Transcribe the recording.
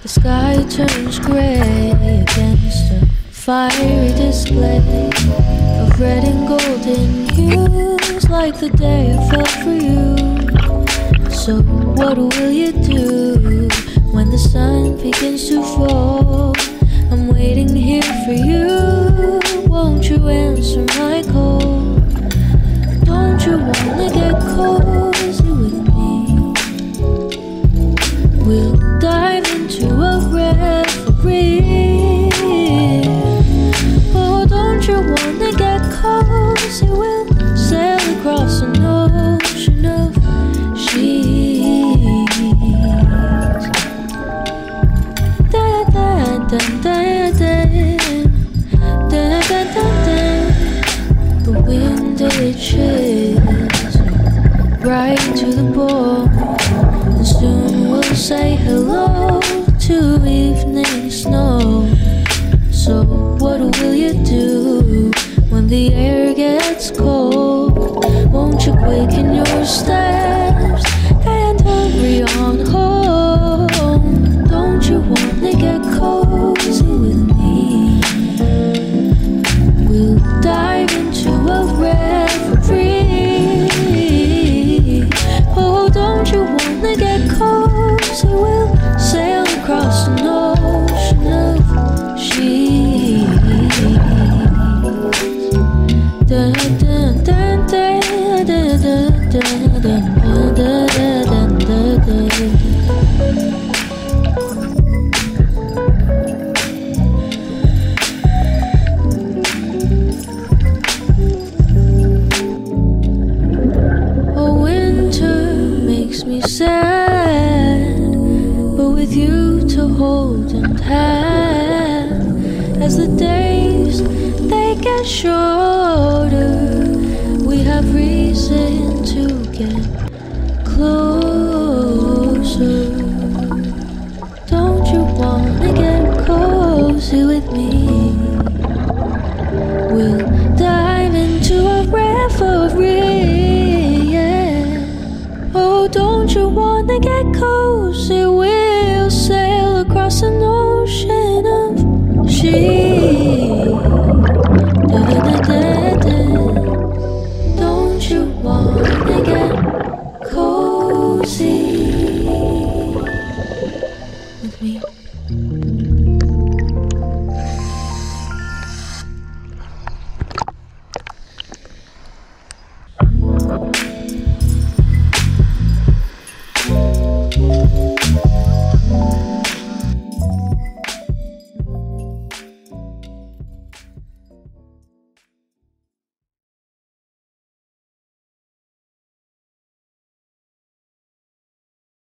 The sky turns gray against a fiery display of red and golden hues, like the day I fell for you. So what will you do when the sun begins to fall? I'm waiting here for you. Won't you answer my call? Don't you wanna get cozy with me? We'll dive into a reverie. Oh, don't you wanna get cozy? We'll sail across an ocean of sheets. Da da da da da da da da da. The wind it chills right to the bone, and soon we'll say hello to evening snow. So what will you do when the air gets cold? Won't you quicken your steps and hurry on home? Don't you wanna get cozy with me? We'll dive into a reverie. Oh, don't you wanna get cozy? We'll sail across an ocean of sheets. Da da da da da da da da da da da da. Me sad, but with you to hold and have, as the days they get shorter, we have reason to get closer. Don't you wanna get cozy with me? We'll dive into a reverie, yeah. Oh, don't you wanna get cozy? We'll sail across an ocean of sheets. Da da da da da. Don't you wanna get cozy with me?